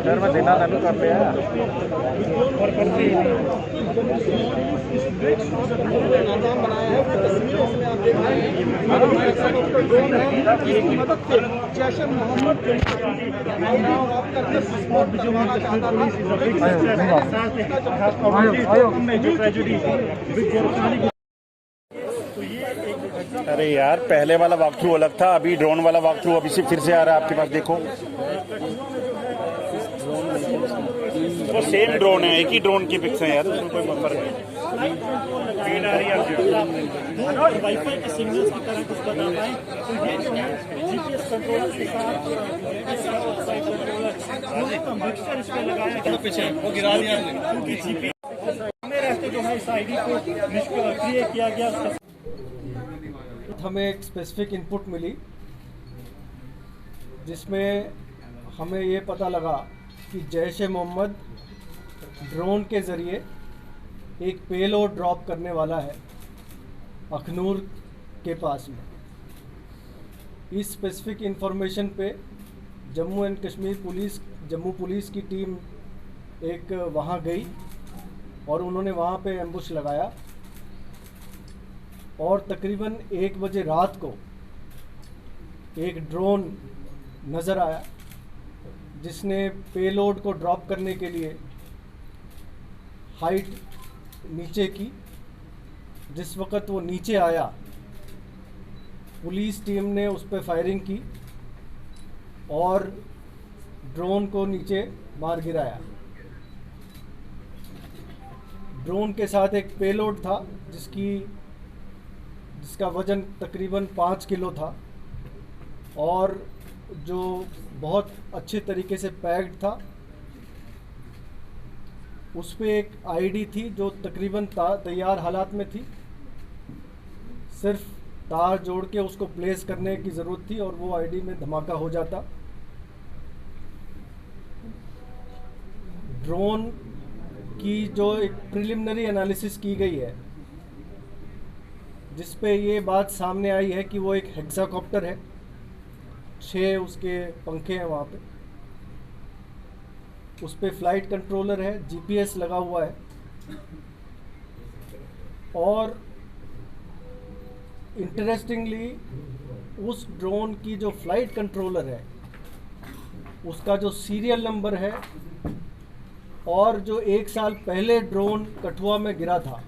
डर में देना चालू कर लिया। जैश मोहम्मद अरे यार, पहले वाला वॉक थ्रू अलग था, अभी ड्रोन वाला वॉक थ्रू अभी से फिर से आ रहा है आपके पास। देखो, वो सेम ड्रोन है, एक ही ड्रोन की पिक्स है यार, उसमें कोई फर्क नहीं। वाईफाई के सिग्नल्स की तरह कुछ बता पाएं तो ये जो है जीपीएस कंट्रोलर के साथ मिक्सचर इसमें लगाया पीछे वो गिरा दिया क्योंकि जीपीएस में रहते जो है इस आईडी को निष्क्रिय किया गया। हमें एक स्पेसिफिक इनपुट मिली जिसमें हमें ये पता लगा कि जैश ए मोहम्मद ड्रोन के ज़रिए एक पेलोड ड्रॉप करने वाला है अखनूर के पास में। इस स्पेसिफिक इंफॉर्मेशन पे Jammu and Kashmir police, Jammu police की टीम एक वहाँ गई और उन्होंने वहाँ पे एम्बुश लगाया और तकरीबन 1 बजे रात को एक ड्रोन नज़र आया जिसने पेलोड को ड्रॉप करने के लिए हाइट नीचे की। जिस वक़्त वो नीचे आया, पुलिस टीम ने उस पर फायरिंग की और ड्रोन को नीचे मार गिराया। ड्रोन के साथ एक पेलोड था जिसका वज़न तकरीबन 5 किलो था और जो बहुत अच्छे तरीके से पैक्ड था। उस पर एक आईडी थी जो तकरीबन तैयार हालात में थी, सिर्फ तार जोड़ के उसको प्लेस करने की ज़रूरत थी और वो आईडी में धमाका हो जाता। ड्रोन की जो एक प्रिलिमिनरी एनालिसिस की गई है जिस पे ये बात सामने आई है कि वो एक हेक्साकॉप्टर है, 6 उसके पंखे हैं वहाँ पे, उस पे फ्लाइट कंट्रोलर है, जीपीएस लगा हुआ है और इंटरेस्टिंगली उस ड्रोन की जो फ्लाइट कंट्रोलर है उसका जो सीरियल नंबर है और जो 1 साल पहले ड्रोन कठुआ में गिरा था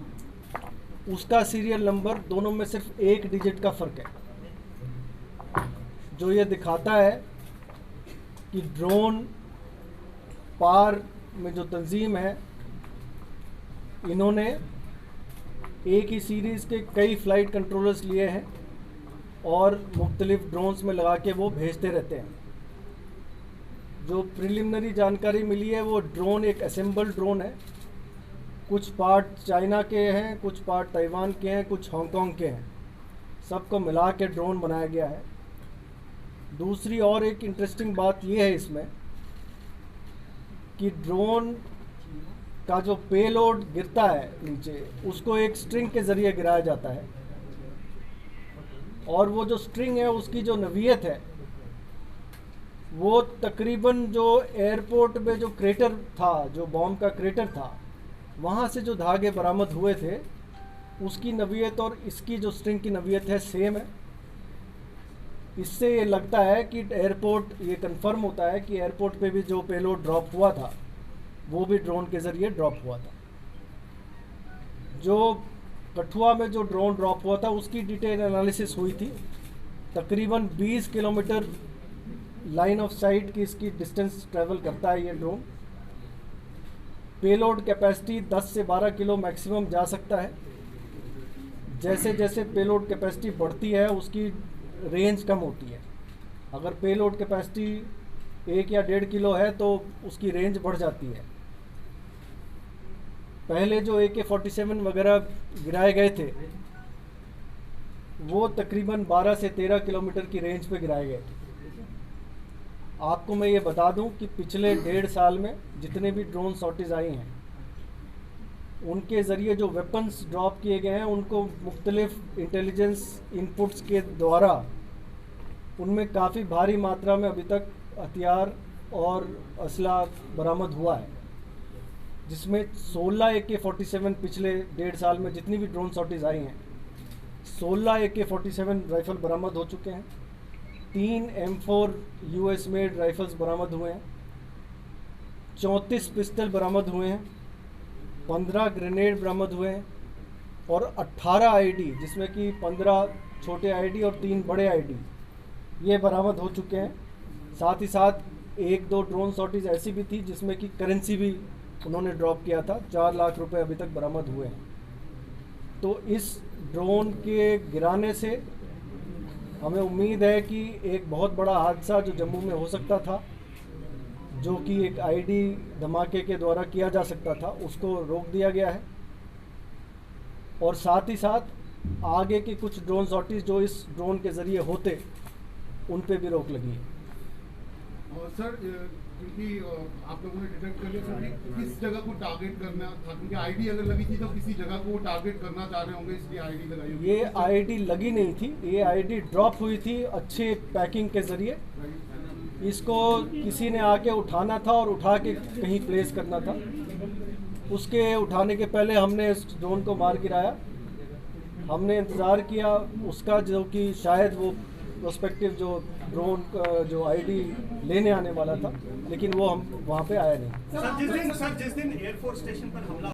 उसका सीरियल नंबर, दोनों में सिर्फ 1 डिजिट का फ़र्क है, जो ये दिखाता है कि ड्रोन पार में जो तंजीम है इन्होंने एक ही सीरीज़ के कई फ़्लाइट कंट्रोलर्स लिए हैं और मुख्तलिफ ड्रोन्स में लगा के वो भेजते रहते हैं। जो प्रिलिमिनरी जानकारी मिली है वो ड्रोन एक असेंबल ड्रोन है, कुछ पार्ट चाइना के हैं, कुछ पार्ट ताइवान के हैं, कुछ हांगकांग के हैं, सबको मिला के ड्रोन बनाया गया है। दूसरी और एक इंटरेस्टिंग बात ये है इसमें कि ड्रोन का जो पेलोड गिरता है नीचे उसको एक स्ट्रिंग के ज़रिए गिराया जाता है और वो जो स्ट्रिंग है उसकी जो नवीयत है वो तकरीबन जो एयरपोर्ट में जो क्रेटर था, जो बॉम्ब का क्रेटर था, वहाँ से जो धागे बरामद हुए थे उसकी नवीयत और इसकी जो स्ट्रिंग की नवीयत है सेम है। इससे ये लगता है कि एयरपोर्ट, ये कंफर्म होता है कि एयरपोर्ट पे भी जो पेलोड ड्रॉप हुआ था वो भी ड्रोन के ज़रिए ड्रॉप हुआ था। जो कठुआ में जो ड्रोन ड्रॉप हुआ था उसकी डिटेल एनालिसिस हुई थी। तकरीबन 20 किलोमीटर लाइन ऑफ साइट की इसकी डिस्टेंस ट्रैवल करता है ये ड्रोन। पेलोड कैपेसिटी 10 से 12 किलो मैक्सिमम जा सकता है। जैसे जैसे पेलोड कैपेसिटी बढ़ती है उसकी रेंज कम होती है। अगर पेलोड कैपेसिटी 1 या 1.5 किलो है तो उसकी रेंज बढ़ जाती है। पहले जो AK-47 वगैरह गिराए गए थे वो तकरीबन 12 से 13 किलोमीटर की रेंज पे गिराए गए थे। आपको मैं ये बता दूं कि पिछले 1.5 साल में जितने भी ड्रोन शॉटेज आई हैं उनके ज़रिए जो वेपन्स ड्रॉप किए गए हैं उनको मुख्तलिफ इंटेलिजेंस इनपुट्स के द्वारा उनमें काफ़ी भारी मात्रा में अभी तक हथियार और असला बरामद हुआ है, जिसमें 16 AK-47 पिछले 1.5 साल में जितनी भी ड्रोन शॉटेज आई हैं 16 AK-47 राइफ़ल बरामद हो चुके हैं, 3 M4 US मेड राइफ़ल्स बरामद हुए हैं, 34 पिस्टल बरामद हुए हैं, 15 ग्रेनेड बरामद हुए हैं और 18 आईडी जिसमें कि 15 छोटे आईडी और 3 बड़े आईडी ये बरामद हो चुके हैं। साथ ही साथ 1-2 ड्रोन शॉटेज ऐसी भी थी जिसमें कि करेंसी भी उन्होंने ड्रॉप किया था। 4 लाख रुपए अभी तक बरामद हुए हैं। तो इस ड्रोन के गिराने से हमें उम्मीद है कि एक बहुत बड़ा हादसा जो जम्मू में हो सकता था, जो कि एक आईडी धमाके के द्वारा किया जा सकता था, उसको रोक दिया गया है और साथ ही साथ आगे के कुछ ड्रोन शॉटेज जो इस ड्रोन के ज़रिए होते उन पे भी रोक लगी है। और सर क्योंकि आप लोगों ने डिटेक्ट कर लिया सर कि किस जगह को टारगेट करना था, क्योंकि आईडी अगर लगी थी तो किसी जगह को वो टारगेट करना चाह रहे होंगे, इसलिए आईडी लगाई होगी। ये आईडी लगी नहीं थी, ये आईडी ड्रॉप हुई थी अच्छे पैकिंग के ज़रिए। इसको किसी ने आके उठाना था और उठा के कहीं प्लेस करना था। उसके उठाने के पहले हमने इस ड्रोन को मार गिराया। हमने इंतज़ार किया उसका, जो कि शायद वो प्रोस्पेक्टिव जो ड्रोन जो आईडी लेने आने वाला था, लेकिन वो हम वहाँ पे आया नहीं। सर जिस दिन एयरफोर्स स्टेशन पर हमला